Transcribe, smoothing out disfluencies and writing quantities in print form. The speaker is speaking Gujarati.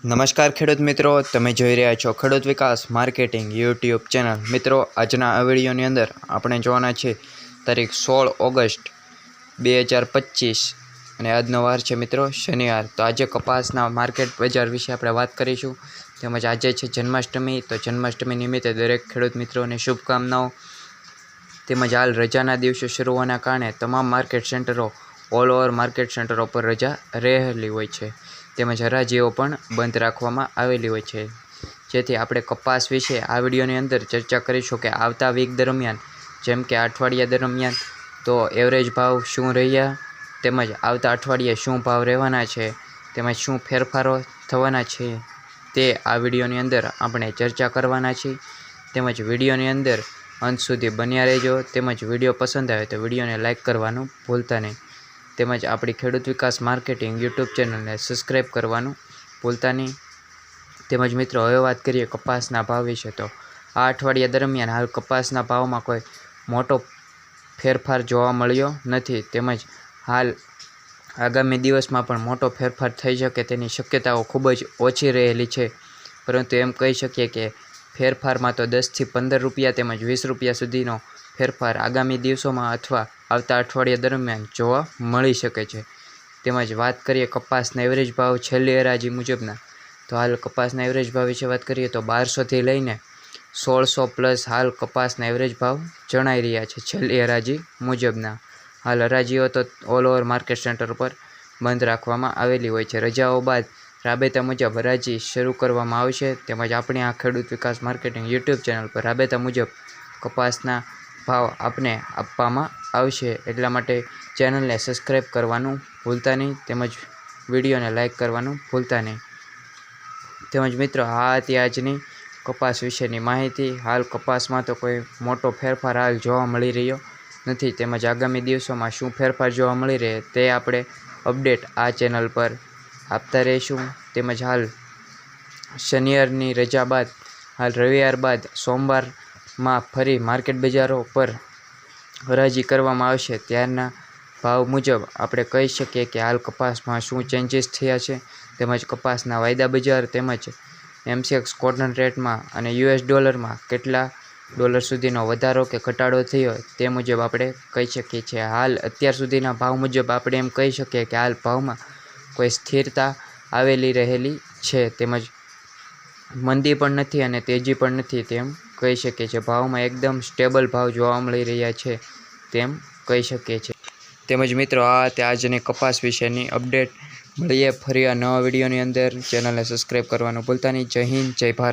નમસ્કાર ખેડૂત મિત્રો, તમે જોઈ રહ્યા છો ખેડૂત વિકાસ માર્કેટિંગ યુટ્યુબ ચેનલ। મિત્રો, આજના આ વિડીયોની અંદર આપણે જોવાના છે તારીખ 16 ઓગસ્ટ 2025 અને આજનો વાર છે મિત્રો શનિવાર। તો આજે કપાસના માર્કેટ બજાર વિશે આપણે વાત કરીશું। તેમજ આજે છે જન્માષ્ટમી, તો જન્માષ્ટમી નિમિત્તે દરેક ખેડૂત મિત્રોને શુભકામનાઓ। તેમજ હાલ રજાના દિવસો શરૂ હોવાના કારણે તમામ માર્કેટ સેન્ટરો ઓલ ઓવર માર્કેટ સેન્ટરો પર રજા રહેલી હોય છે। તેમજ હરાજીઓ પણ બંધ રાખવામાં આવેલી હોય છે, જેથી આપણે કપાસ વિશે આ વિડીયોની અંદર ચર્ચા કરીશું કે આવતા વીક દરમિયાન, જેમ કે અઠવાડિયા દરમિયાન તો એવરેજ ભાવ શું રહ્યા, તેમજ આવતા અઠવાડિયે શું ભાવ રહેવાના છે, તેમજ શું ફેરફારો થવાના છે, તે આ વિડીયોની અંદર આપણે ચર્ચા કરવાના છીએ। તેમજ વિડીયોની અંદર અંત સુધી બન્યા રહેજો। તેમજ વિડીયો પસંદ આવે તો વિડીયોને લાઇક કરવાનું ભૂલતા નહીં। તેમજ આપણી ખેડૂત વિકાસ માર્કેટિંગ યુટ્યુબ ચેનલને સબસ્ક્રાઈબ કરવાનું ભૂલતા નહીં। તેમજ મિત્રો, હવે વાત કરીએ કપાસના ભાવ વિશે। તો આ અઠવાડિયા દરમિયાન હાલ કપાસના ભાવમાં કોઈ મોટો ફેરફાર જોવા મળ્યો નથી। તેમજ હાલ આગામી દિવસમાં પણ મોટો ફેરફાર થઈ શકે તેની શક્યતાઓ ખૂબ જ ઓછી રહેલી છે। પરંતુ એમ કહી શકીએ કે ફેરફારમાં તો 10 થી 15 રૂપિયા તેમજ 20 રૂપિયા સુધીનો ફેરફાર આગામી દિવસોમાં અથવા આવતા અઠવાડિયા દરમિયાન જોવા મળી શકે છે। તેમજ વાત કરીએ કપાસના એવરેજ ભાવ છેલ્લી હરાજી મુજબના, તો હાલ કપાસના એવરેજ ભાવ વિશે વાત કરીએ તો 1200થી લઈને 1600 પ્લસ હાલ કપાસના એવરેજ ભાવ જણાઈ રહ્યા છે છેલ્લી હરાજી મુજબના। હાલ હરાજીઓ તો ઓલ ઓવર માર્કેટ સેન્ટર પર બંધ રાખવામાં આવેલી હોય છે। રજાઓ બાદ રાબેતા મુજબ હરાજી શરૂ કરવામાં આવશે। તેમજ આપણી આ ખેડૂત વિકાસ માર્કેટિંગ યુટ્યુબ ચેનલ પર રાબેતા મુજબ કપાસના ભાવ આપને આપવામાં આવશે। એટલા માટે ચેનલને સબસ્ક્રાઈબ કરવાનું ભૂલતા નહીં, તેમજ વિડીયોને લાઇક કરવાનું ભૂલતા નહીં। તેમજ મિત્રો, આ હતી આજની કપાસ વિશેની માહિતી। હાલ કપાસમાં તો કોઈ મોટો ફેરફાર હાલ જોવા મળી રહ્યો નથી। તેમજ આગામી દિવસોમાં શું ફેરફાર જોવા મળી રહે તે આપણે અપડેટ આ ચેનલ પર આપતા રહીશું। તેમજ હાલ શનિવારની રજા બાદ હાલ રવિવાર બાદ સોમવારમાં ફરી માર્કેટ બજારો પર હરાજી કરવામાં આવશે। ત્યારના ભાવ મુજબ આપણે કહી શકીએ કે હાલ કપાસમાં શું ચેન્જીસ થયા છે, તેમજ કપાસના વાયદા બજાર, તેમજ MCX કોટન રેટમાં અને US ડોલરમાં કેટલા ડોલર સુધીનો વધારો કે ઘટાડો થયો તે મુજબ આપણે કહી શકીએ છીએ। હાલ અત્યાર સુધીના ભાવ મુજબ આપણે એમ કહી શકીએ કે હાલ ભાવમાં કોઈ સ્થિરતા આવેલી રહેલી છે। તેમજ મંદી પણ નથી અને તેજી પણ નથી તેમ કહી શકીએ છીએ। ભાવમાં એકદમ સ્ટેબલ ભાવ જોવા મળી રહ્યા છે તેમ કહી શકીએ છીએ। તેમજ મિત્રો, આ તે આજની કપાસ વિશેની અપડેટ। મળીએ ફરી આ નવા વિડીયોની અંદર। ચેનલને સબસ્ક્રાઈબ કરવાનું ભૂલતા નહીં। જય હિન્દ, જય ભારત।